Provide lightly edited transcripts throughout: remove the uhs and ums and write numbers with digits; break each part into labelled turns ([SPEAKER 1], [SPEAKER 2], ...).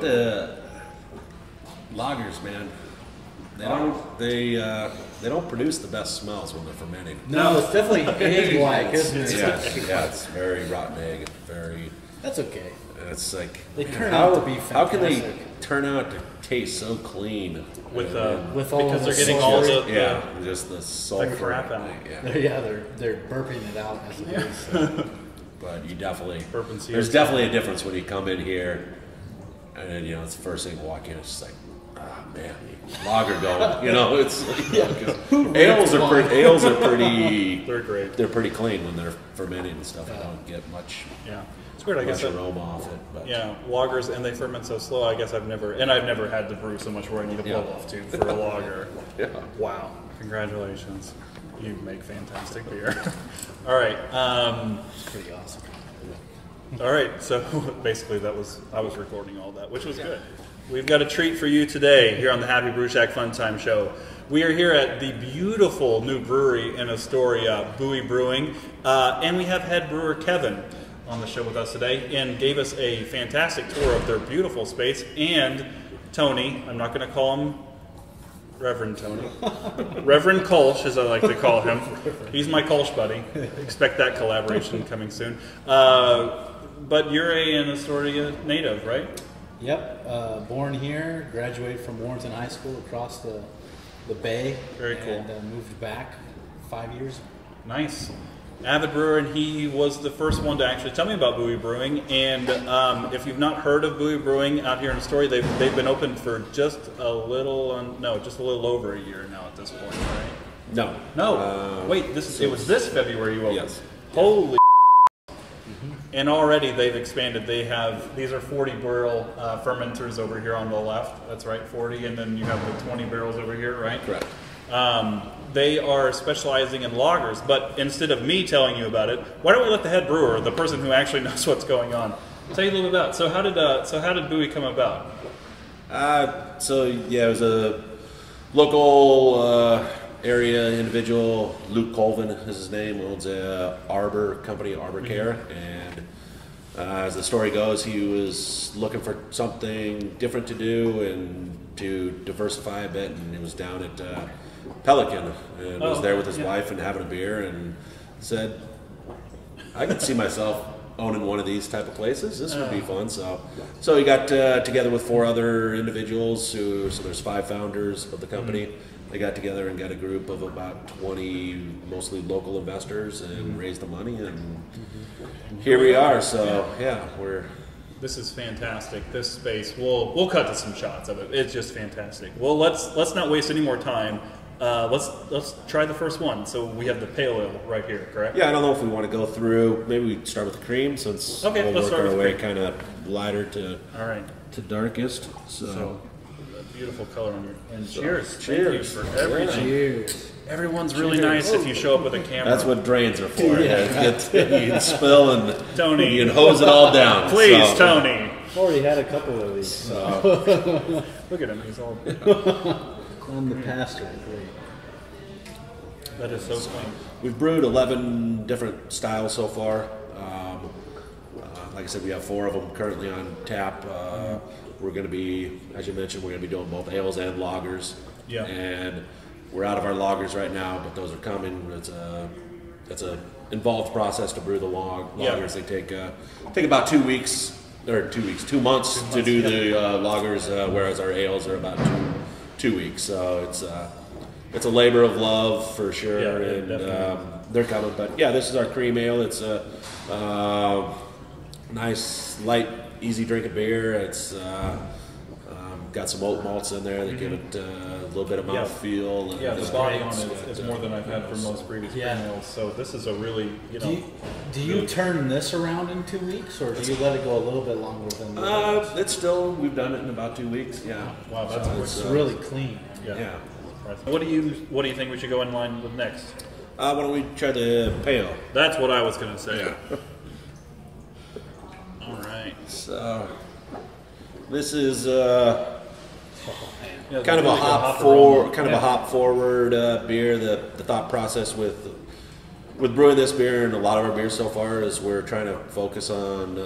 [SPEAKER 1] the lagers, man. They don't produce the best smells when they're fermenting.
[SPEAKER 2] No, it's definitely egg-like, isn't it?
[SPEAKER 1] Yeah, it's very rotten egg. Very.
[SPEAKER 2] That's okay.
[SPEAKER 1] And it's like,
[SPEAKER 2] they turn out to be fantastic.
[SPEAKER 1] How can they turn out to taste so clean
[SPEAKER 3] with all
[SPEAKER 2] because
[SPEAKER 3] they're getting all the
[SPEAKER 1] just the sulfur.
[SPEAKER 3] The crap out.
[SPEAKER 2] They're burping it out as it is. So.
[SPEAKER 1] But you definitely there's definitely a difference when you come in here, and then, you know, it's the first thing you walk in. It's just like, ah, man, lager going. You know, it's like, ales are pretty.
[SPEAKER 3] They're great.
[SPEAKER 1] They're pretty clean when they're fermenting and stuff. You don't get much.
[SPEAKER 3] Yeah. It's weird, I guess.
[SPEAKER 1] Aroma off it. But.
[SPEAKER 3] Yeah, lagers, and they ferment so slow. I guess I've never had to brew so much where I need a blow off tube for a lager.
[SPEAKER 1] Yeah.
[SPEAKER 3] Wow. Congratulations. You make fantastic beer. All right.
[SPEAKER 2] It's pretty awesome.
[SPEAKER 3] All right. So basically, I was recording all that, which was good. We've got a treat for you today here on the Happy Brew Shack Fun Time Show. We are here at the beautiful new brewery in Astoria, Buoy Brewing, and we have head brewer Kevin on the show with us today, and gave us a fantastic tour of their beautiful space. And Tony, I'm not going to call him Reverend Tony, Reverend Kolsch, as I like to call him. He's my Kolsch buddy. Expect that collaboration coming soon. But you're an Astoria native, right?
[SPEAKER 2] Yep, born here, graduated from Warrenton High School across the bay.
[SPEAKER 3] Very cool.
[SPEAKER 2] And moved back 5 years.
[SPEAKER 3] Nice. Avid brewer, and he was the first one to actually tell me about Buoy Brewing. And if you've not heard of Buoy Brewing out here in Astoria, they've been open for just a little over a year now at this point, right? No. Wait, it was this February you opened.
[SPEAKER 1] Yes.
[SPEAKER 3] Holy. And already they've expanded. These are 40 barrel fermenters over here on the left. That's right, 40, and then you have the 20 barrels over here, right?
[SPEAKER 1] Correct.
[SPEAKER 3] They are specializing in lagers, but instead of me telling you about it, why don't we let the head brewer, the person who actually knows what's going on, tell you a little bit about it. So how did Buoy come about?
[SPEAKER 1] It was a local area individual. Luke Colvin is his name. Owns a Arbor company, Arbor Care, and as the story goes, he was looking for something different to do and to diversify a bit, and he was down at Pelican and was there with his wife and having a beer, and said, I could see myself owning one of these type of places. This would be fun. So he got together with 4 other individuals. So there's 5 founders of the company. They got together and got a group of about 20, mostly local investors, and raised the money, and here we are. So
[SPEAKER 3] This is fantastic. This space, we'll cut to some shots of it. It's just fantastic. Well, let's not waste any more time. Let's try the first one. So we have the pale ale right here, correct?
[SPEAKER 1] Yeah, I don't know if we want to go through. Maybe we start with the cream, since
[SPEAKER 3] we'll
[SPEAKER 1] work
[SPEAKER 3] start
[SPEAKER 1] our
[SPEAKER 3] with
[SPEAKER 1] way kind of lighter to darkest.
[SPEAKER 3] So beautiful color on your. And cheers!
[SPEAKER 1] Cheers
[SPEAKER 3] Thank you for everything.
[SPEAKER 2] Cheers!
[SPEAKER 3] Everyone's really nice if you show up with a camera.
[SPEAKER 1] That's what drains are for. You can spill and
[SPEAKER 3] Tony,
[SPEAKER 1] you can hose it all down.
[SPEAKER 3] Please, Tony.
[SPEAKER 2] I've already had a couple of these. So.
[SPEAKER 3] Look at him. He's all.
[SPEAKER 2] I'm the pastor.
[SPEAKER 3] That is so clean.
[SPEAKER 1] We've brewed 11 different styles so far. Like I said, we have 4 of them currently on tap. We're going to be, as you mentioned, we're going to be doing both ales and lagers.
[SPEAKER 3] Yeah.
[SPEAKER 1] And we're out of our lagers right now, but those are coming. It's a involved process to brew the lagers. They take about 2 weeks, or 2 months to do the lagers, whereas our ales are about 2 weeks. So it's a labor of love for sure, and they're coming. But this is our cream ale. It's a nice, light, easy drinking beer. It's got some oat malts in there that give it a little bit of mouthfeel.
[SPEAKER 3] Yeah, the body on it is more than I've had from most previous cream ales. So this is a really,
[SPEAKER 2] Do you turn this around in 2 weeks, or do you let it go a little bit longer than that?
[SPEAKER 1] It's still, we've done it in about 2 weeks. Yeah.
[SPEAKER 3] Wow, that's
[SPEAKER 2] it's really clean.
[SPEAKER 3] Yeah. What do you think we should go in line with next?
[SPEAKER 1] Why don't we try the pale?
[SPEAKER 3] That's what I was going to say. Yeah. All right.
[SPEAKER 1] So this is
[SPEAKER 3] Yeah,
[SPEAKER 1] kind of
[SPEAKER 3] really
[SPEAKER 1] a hop forward beer. The thought process with brewing this beer and a lot of our beers so far is we're trying to focus on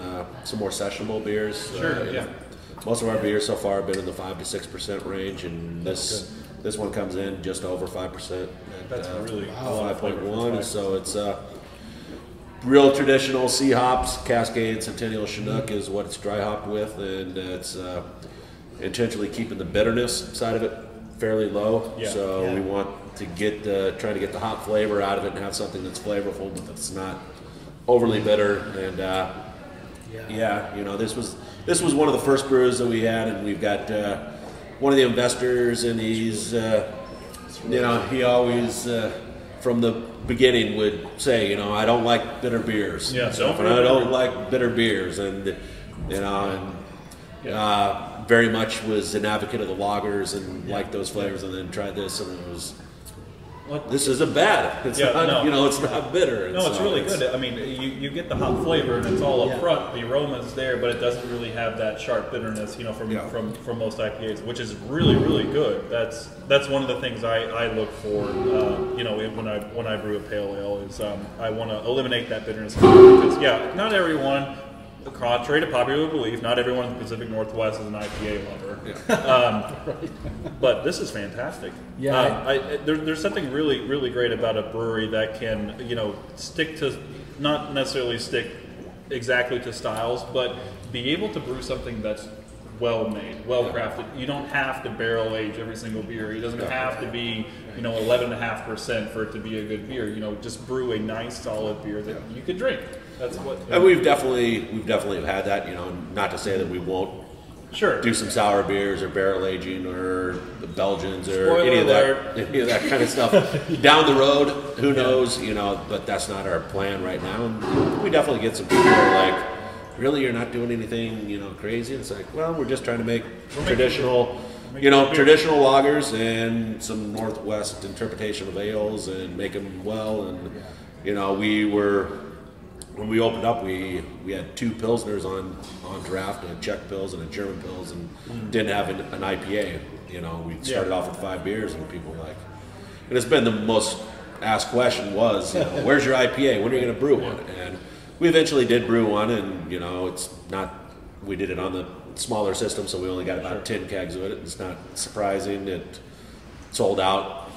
[SPEAKER 1] some more sessionable beers.
[SPEAKER 3] Sure.
[SPEAKER 1] Most of our beers so far have been in the 5 to 6% range, and this one comes in just over 5%.
[SPEAKER 3] That's really
[SPEAKER 1] 5.1. So it's real traditional C hops, Cascade, Centennial, Chinook is what it's dry hopped with, and it's intentionally keeping the bitterness side of it fairly low.
[SPEAKER 3] Yeah.
[SPEAKER 1] So we want to try to get the hop flavor out of it and have something that's flavorful, but that's not overly bitter. And this was one of the first brews that we had, and we've got one of the investors, and he's he always from the beginning would say, I don't like bitter beers.
[SPEAKER 3] Yeah,
[SPEAKER 1] I don't like bitter beers, and very much was an advocate of the lagers and liked those flavors, and then tried this, and it was. This isn't bad. It's not, it's not bitter.
[SPEAKER 3] No, it's really good. I mean, you get the hop flavor, and it's all up front. The aroma is there, but it doesn't really have that sharp bitterness, from most IPAs, which is really, really good. That's one of the things I look for, when I brew a pale ale is I want to eliminate that bitterness because not everyone. Contrary to popular belief, not everyone in the Pacific Northwest is an IPA lover. Yeah. But this is fantastic. Yeah. There's something really, really great about a brewery that can, not necessarily stick exactly to styles, but be able to brew something that's well made, well crafted. You don't have to barrel age every single beer. It doesn't have to be 11.5% for it to be a good beer. Just brew a nice solid beer that you could drink. That's what.
[SPEAKER 1] And we've definitely had that. Not to say that we won't do some sour beers or barrel aging or the Belgians or any of that kind of stuff down the road. Who knows? But that's not our plan right now. And we definitely get some people who are like, really, you're not doing anything, crazy? It's like, well, we're just trying to make traditional lagers and some Northwest interpretation of ales and make them well. And when we opened up, we had 2 Pilsners on draft, a Czech Pils and a German Pils, and didn't have an IPA. We started off with 5 beers, and people were like, and it's been the most asked question was, where's your IPA? When are you going to brew one? And we eventually did brew one, and it's not. We did it on the smaller system, so we only got about 10 kegs of it. It's not surprising. It sold out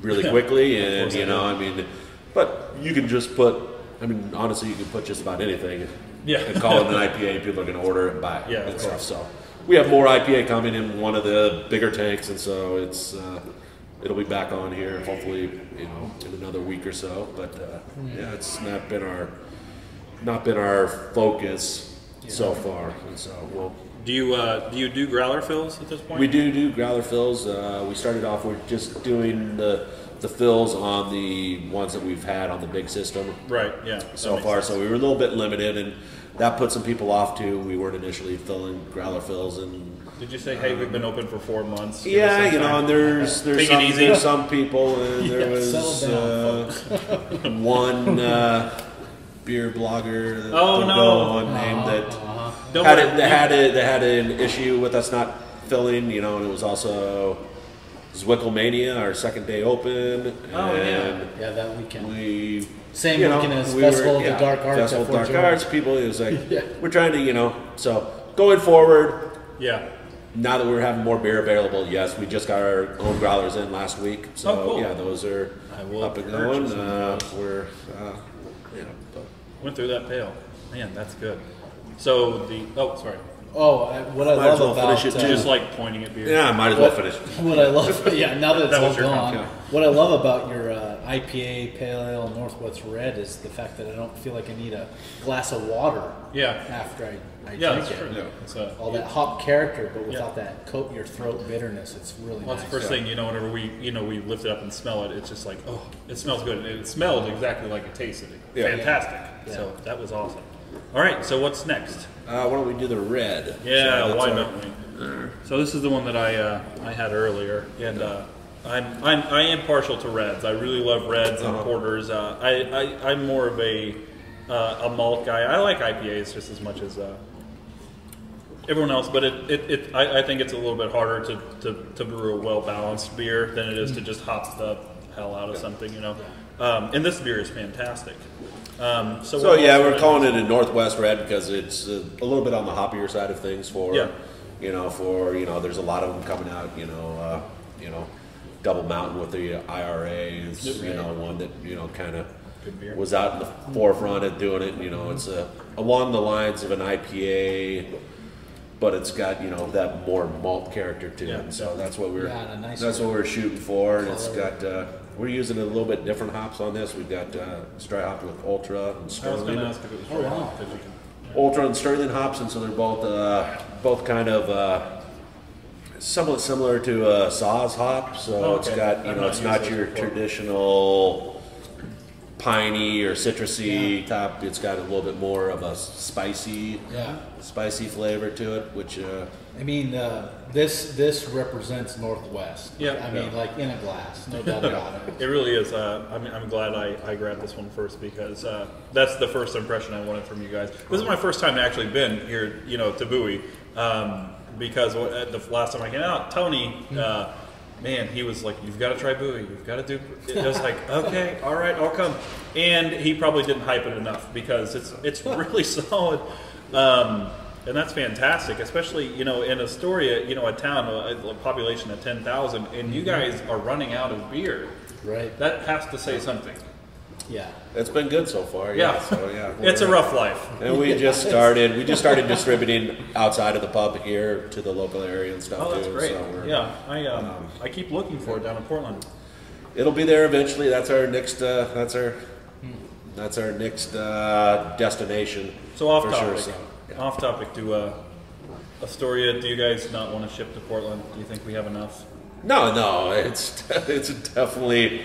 [SPEAKER 1] really quickly, and but you can just put. Honestly, you can put just about anything and call it an IPA, and people are going to order it and buy it and stuff. So we have more IPA coming in one of the bigger tanks, and so it'll be back on here hopefully in another week or so. But it's not been our focus so far, and so we'll.
[SPEAKER 3] Do you do growler fills at this point?
[SPEAKER 1] We do growler fills. We started off with just doing the fills on the ones that we've had on the big system.
[SPEAKER 3] Right, yeah.
[SPEAKER 1] So far, so we were a little bit limited, and that put some people off too. We weren't initially filling growler fills, and
[SPEAKER 3] did you say, hey, we've been open for 4 months?
[SPEAKER 1] Yeah, and there's some people, and there was one beer blogger that unnamed that had an issue with us not filling, and it was also Zwicklemania, our second day open.
[SPEAKER 2] That weekend. Same
[SPEAKER 1] weekend
[SPEAKER 2] as Festival of the Dark Arts.
[SPEAKER 1] Festival of Dark Arts. People, it was like, we're trying to, so going forward.
[SPEAKER 3] Yeah.
[SPEAKER 1] Now that we're having more beer available, yes, we just got our own growlers in last week. So,
[SPEAKER 3] cool.
[SPEAKER 1] Those are up and going. We're,
[SPEAKER 3] went through that pail. Man, that's good. So sorry.
[SPEAKER 2] What I love about
[SPEAKER 3] just like pointing at beer.
[SPEAKER 1] Yeah, I might as well finish.
[SPEAKER 2] What I love, now that it's all gone.
[SPEAKER 3] Yeah.
[SPEAKER 2] What I love about your IPA, Pale Ale, Northwest Red is the fact that I don't feel like I need a glass of water. After I drink it.
[SPEAKER 3] True. Yeah.
[SPEAKER 2] All that hop character, but without that coat your throat bitterness. It's really nice.
[SPEAKER 3] That's the first thing, whenever we lift it up and smell it, it's just like, it smells good. And it smelled exactly like it tasted. Fantastic.
[SPEAKER 2] Yeah.
[SPEAKER 3] So that was awesome. All right, so what's next?
[SPEAKER 1] Why don't we do the red?
[SPEAKER 3] Yeah, so why don't we? So this is the one that I had earlier, and I am partial to reds. I really love reds and porters. I'm more of a malt guy. I like IPAs just as much as everyone else, but I think it's a little bit harder to brew a well balanced beer than it is to just hop the hell out of something, And this beer is fantastic.
[SPEAKER 1] We're calling it a Northwest Red because it's a little bit on the hoppier side of things for for there's a lot of them coming out. Double Mountain with the IRA is one that kind of was out in the forefront of doing it. It's along the lines of an IPA, but it's got that more malt character to it. And so that's what we're shooting for. And it's got we're using a little bit different hops on this. We've got dry hopped with Ultra and Sterling.
[SPEAKER 3] I was going to ask if it was dry hopped.
[SPEAKER 1] Ultra and Sterling hops, and so they're both kind of somewhat similar to a Saw's hop. So it's got it's not your traditional piney or citrusy top. It's got a little bit more of a spicy flavor to it, which
[SPEAKER 2] I mean, this represents Northwest.
[SPEAKER 3] Yeah,
[SPEAKER 2] I mean, like in a glass, no doubt about it.
[SPEAKER 3] It really is. I'm glad I grabbed this one first because that's the first impression I wanted from you guys. This is my first time actually been here, to Buoy, because the last time I came out, Tony, man, he was like, "You've got to try Buoy. You've got to do." It was like, "Okay, all right, I'll come." And he probably didn't hype it enough because it's really solid. And that's fantastic, especially, in Astoria, a town, a population of 10,000, and you guys are running out of beer.
[SPEAKER 2] Right.
[SPEAKER 3] That has to say something.
[SPEAKER 2] Yeah.
[SPEAKER 1] It's been good so far.
[SPEAKER 3] It's a rough life.
[SPEAKER 1] And we just started distributing outside of the pub here to the local area and stuff too.
[SPEAKER 3] Oh, that's great.
[SPEAKER 1] So
[SPEAKER 3] I keep looking for it down in Portland.
[SPEAKER 1] It'll be there eventually. That's our next destination.
[SPEAKER 3] So off topic.
[SPEAKER 1] Sure, so.
[SPEAKER 3] Off topic to Astoria. Do you guys not want to ship to Portland? Do you think we have enough?
[SPEAKER 1] No. It's definitely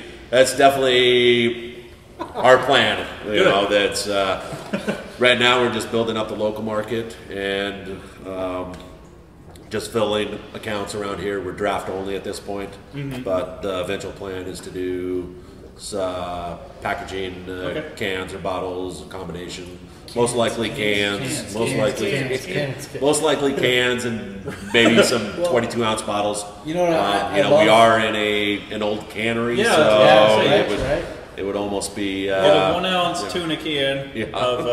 [SPEAKER 1] our plan. That's right now we're just building up the local market and just filling accounts around here. We're draft only at this point, but the eventual plan is to do packaging, cans or bottles, a combination. Most likely cans. Most likely cans, and maybe some 22-ounce bottles.
[SPEAKER 2] We are
[SPEAKER 1] in an old cannery, it would almost be
[SPEAKER 3] a 1 ounce tuna can of.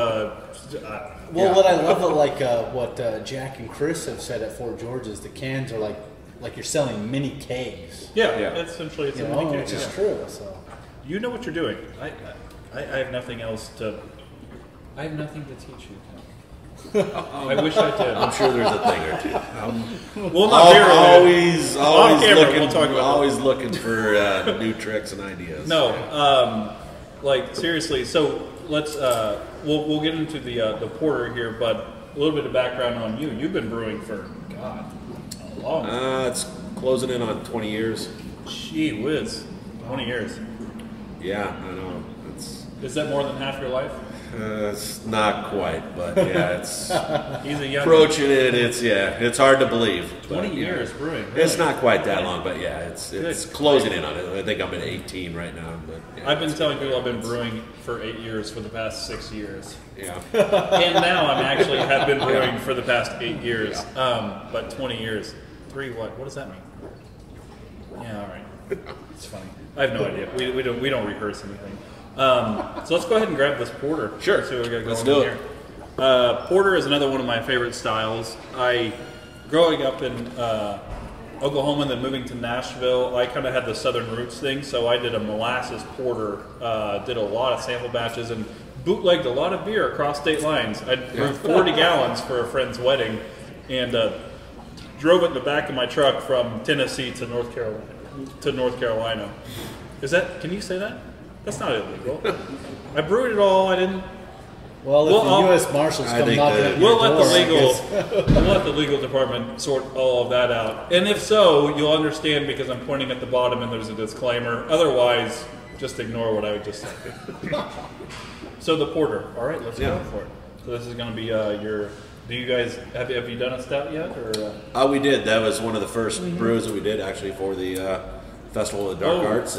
[SPEAKER 2] What I love, what Jack and Chris have said at Fort George is the cans are like you're selling mini kegs.
[SPEAKER 3] Essentially it's a mini keg.
[SPEAKER 2] Which is true. So
[SPEAKER 3] you know what you're doing. I have nothing else to. I have nothing to teach you. I wish I did.
[SPEAKER 1] I'm sure there's a thing or two.
[SPEAKER 3] Well, not
[SPEAKER 1] always looking for new tricks and ideas.
[SPEAKER 3] No, seriously. So let's we'll get into the porter here, but a little bit of background on you. You've been brewing for a long time.
[SPEAKER 1] It's closing in on 20 years.
[SPEAKER 3] Gee whiz, 20 years.
[SPEAKER 1] Yeah, I know.
[SPEAKER 3] Is that more than half your life?
[SPEAKER 1] It's not quite, but it's
[SPEAKER 3] he's a young
[SPEAKER 1] approaching it. It's hard to believe.
[SPEAKER 3] 20 years brewing. Really?
[SPEAKER 1] It's not quite that long, but it's closing in on it. I think I'm at 18 right now. But
[SPEAKER 3] I've been telling people I've been brewing for 8 years for the past 6 years.
[SPEAKER 1] Yeah.
[SPEAKER 3] And now I'm actually have been brewing for the past 8 years. But 20 years. 3 what? What does that mean? Yeah, all right. It's funny. I have no idea. We don't rehearse anything. So let's go ahead and grab this porter.
[SPEAKER 1] Sure.
[SPEAKER 3] See what we got going
[SPEAKER 1] Let's do it.
[SPEAKER 3] here. Porter is another one of my favorite styles. Growing up in Oklahoma and then moving to Nashville, I kind of had the southern roots thing, so I did a molasses porter, did a lot of sample batches, and bootlegged a lot of beer across state lines. I brewed 40 gallons for a friend's wedding, and drove it in the back of my truck from Tennessee to North Carolina. Can you say that? That's not illegal. I brewed it all. I didn't.
[SPEAKER 2] Well, if the U.S. Marshals come knocking at your
[SPEAKER 3] we'll
[SPEAKER 2] door,
[SPEAKER 3] let the legal department sort all of that out. And if so, you'll understand because I'm pointing at the bottom and there's a disclaimer. Otherwise, just ignore what I would just say. So the porter. All right, let's go for it. So this is going to be your. Do you guys have you done a stout yet? Or
[SPEAKER 1] we did. That was one of the first brews that we did actually for the Festival of the Dark Arts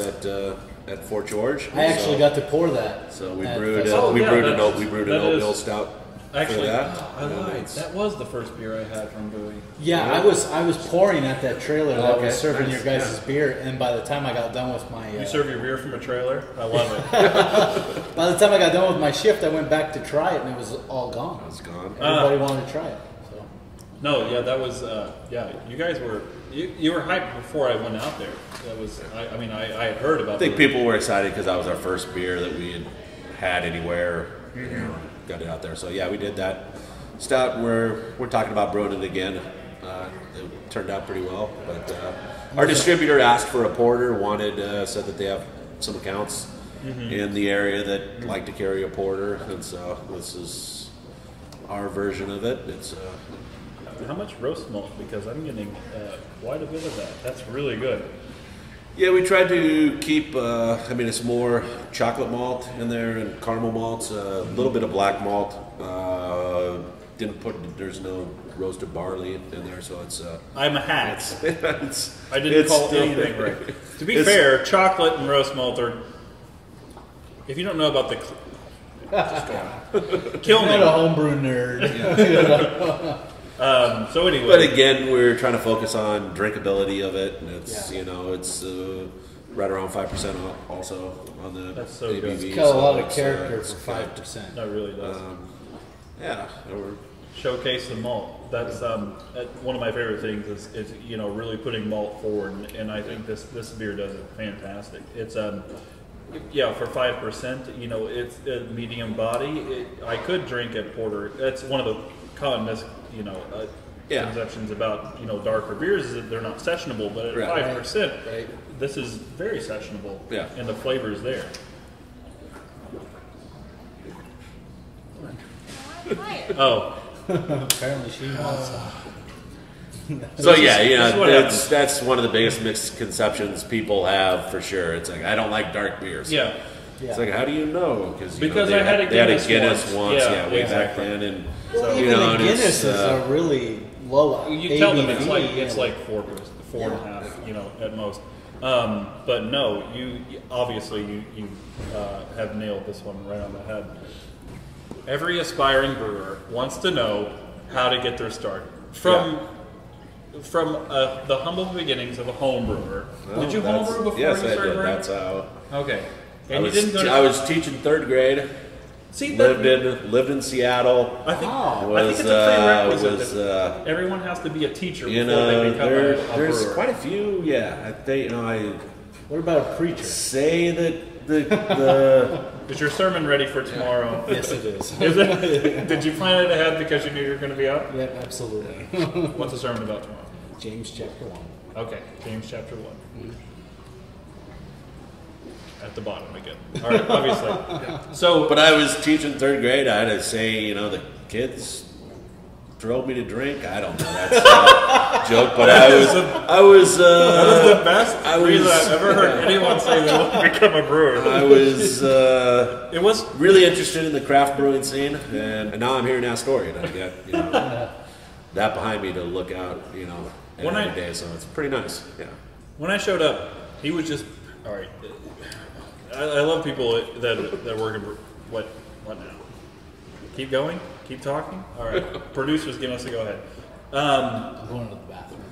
[SPEAKER 1] at Fort George.
[SPEAKER 2] I actually got to pour that.
[SPEAKER 1] So we brewed an oatmeal stout.
[SPEAKER 3] Actually,
[SPEAKER 1] for that.
[SPEAKER 3] I lied. That was the first beer I had from Buoy.
[SPEAKER 2] Yeah, I was pouring at that trailer that was serving your guys' beer, and by the time I got done with my...
[SPEAKER 3] You serve your beer from a trailer? I love it.
[SPEAKER 2] By the time I got done with my shift, I went back to try it, and it was all gone.
[SPEAKER 1] It's gone.
[SPEAKER 2] Everybody wanted to try it. So.
[SPEAKER 3] No, yeah, that was yeah. You guys were you were hyped before I went out there. That was I mean I had heard about.
[SPEAKER 1] I think people were excited because that was our first beer that we had anywhere. You know, got it out there. So yeah, we did that. Stout. We're talking about brewing it again. It turned out pretty well, but our distributor asked for a porter. Said that they have some accounts in the area that like to carry a porter, and so this is our version of it. It's
[SPEAKER 3] how much roast malt? Because I'm getting quite a bit of that. That's really good.
[SPEAKER 1] yeah, we tried to keep. I mean, it's more chocolate malt in there and caramel malts. A little bit of black malt. There's no roasted barley in there, so it's.
[SPEAKER 3] I'm a hack. I didn't
[SPEAKER 1] it's
[SPEAKER 3] call
[SPEAKER 1] still,
[SPEAKER 3] anything right. To be fair, chocolate and roast malt are. If you don't know about the. Kill me.
[SPEAKER 2] I'm not a homebrew nerd.
[SPEAKER 3] So anyway,
[SPEAKER 1] but again, we're trying to focus on drinkability of it, and it's it's right around 5% also on the
[SPEAKER 3] That's so
[SPEAKER 1] ABV.
[SPEAKER 3] good.
[SPEAKER 2] It's got a lot of character for 5%.
[SPEAKER 3] that really does.
[SPEAKER 1] Yeah, we're
[SPEAKER 3] Showcase the malt. That's one of my favorite things is really putting malt forward, and I think this beer does it fantastic. It's for 5%, it's a medium body. I could drink at porter. That's one of the common conceptions about darker beers is that they're not sessionable, but at 5%, this is very sessionable.
[SPEAKER 1] Yeah.
[SPEAKER 3] And the flavor is there. Oh.
[SPEAKER 2] Apparently she wants some.
[SPEAKER 1] so yeah, that's one of the biggest misconceptions people have for sure. It's like I don't like dark beers.
[SPEAKER 3] Yeah.
[SPEAKER 1] It's like, how do you know?
[SPEAKER 3] Because I had a Guinness
[SPEAKER 1] once.
[SPEAKER 3] Yeah,
[SPEAKER 1] way
[SPEAKER 3] exactly.
[SPEAKER 1] back then, and
[SPEAKER 2] Well, even the Guinnesses are really low.
[SPEAKER 3] You tell them it's like 4.5, at most. But no, you obviously you have nailed this one right on the head. Every aspiring brewer wants to know how to get their start from the humble beginnings of a home brewer.
[SPEAKER 1] Well,
[SPEAKER 3] did you homebrew before
[SPEAKER 1] yes,
[SPEAKER 3] you started
[SPEAKER 1] I did.
[SPEAKER 3] brewing?
[SPEAKER 1] That's how.
[SPEAKER 3] Okay. And
[SPEAKER 1] I was,
[SPEAKER 3] you didn't go to
[SPEAKER 1] I was teaching third grade.
[SPEAKER 3] See,
[SPEAKER 1] lived in Seattle.
[SPEAKER 3] I think
[SPEAKER 1] Was,
[SPEAKER 3] it's a prerequisite.
[SPEAKER 1] was,
[SPEAKER 3] Everyone has to be a teacher before they become a
[SPEAKER 1] there's
[SPEAKER 3] brewer.
[SPEAKER 1] quite a few. Yeah, I think I
[SPEAKER 2] What about a preacher?
[SPEAKER 1] say that the
[SPEAKER 3] Is your sermon ready for tomorrow?
[SPEAKER 2] Yes, it is.
[SPEAKER 3] Is it? Did you plan it ahead because you knew you were going to be out?
[SPEAKER 2] Yep, absolutely.
[SPEAKER 3] What's the sermon about tomorrow?
[SPEAKER 2] James chapter 1.
[SPEAKER 3] Okay, James chapter 1. At the bottom again. All right, obviously. So,
[SPEAKER 1] but I was teaching third grade. I had to say, the kids drove me to drink. I don't know. That's a joke, but I was.
[SPEAKER 3] that was the best reason I've ever heard anyone say they want to become a brewer.
[SPEAKER 1] I was.
[SPEAKER 3] It was
[SPEAKER 1] really interested in the craft brewing scene, and now I'm here in Astoria. And I got that behind me to look out, every day. So it's pretty nice. Yeah.
[SPEAKER 3] When I showed up, he was just all right. I love people that work in what now? Keep going. Keep talking. All right. Producers, give us a go ahead.
[SPEAKER 2] I'm going to the bathroom.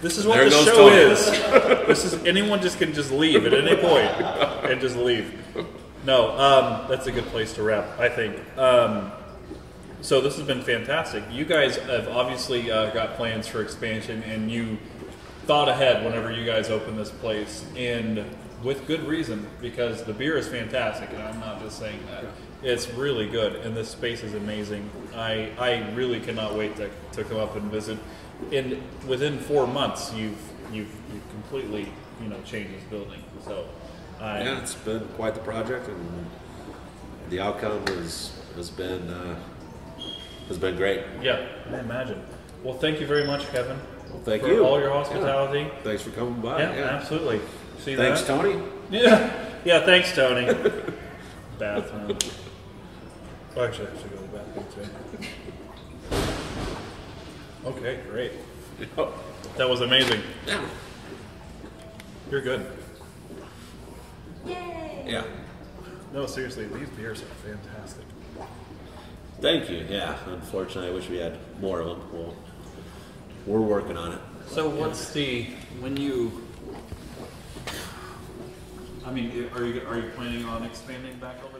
[SPEAKER 3] This is what the show is. This is anyone can just leave at any point and just leave. No, that's a good place to wrap, I think. So this has been fantastic. You guys have obviously got plans for expansion, and you thought ahead whenever you guys opened this place, and with good reason, because the beer is fantastic, and I'm not just saying that. It's really good, and this space is amazing. I really cannot wait to come up and visit. And within 4 months, you've completely changed this building. So
[SPEAKER 1] it's been quite the project, and the outcome has been great.
[SPEAKER 3] Yeah, I imagine. Well, thank you very much, Kevin.
[SPEAKER 1] Well, thank
[SPEAKER 3] for
[SPEAKER 1] you.
[SPEAKER 3] all your hospitality.
[SPEAKER 1] Yeah. Thanks for coming by.
[SPEAKER 3] Yeah, absolutely. See
[SPEAKER 1] thanks,
[SPEAKER 3] that?
[SPEAKER 1] Tony.
[SPEAKER 3] Yeah, thanks, Tony. Bathroom. Well, actually, I should go to the bathroom too. Okay, great. That was amazing.
[SPEAKER 1] Yeah.
[SPEAKER 3] You're good.
[SPEAKER 4] Yay!
[SPEAKER 1] Yeah.
[SPEAKER 3] No, seriously, these beers are fantastic.
[SPEAKER 1] Thank you. Yeah. Unfortunately, I wish we had more of them. Well, we're working on it.
[SPEAKER 3] So what's when you? I mean, are you planning on expanding back over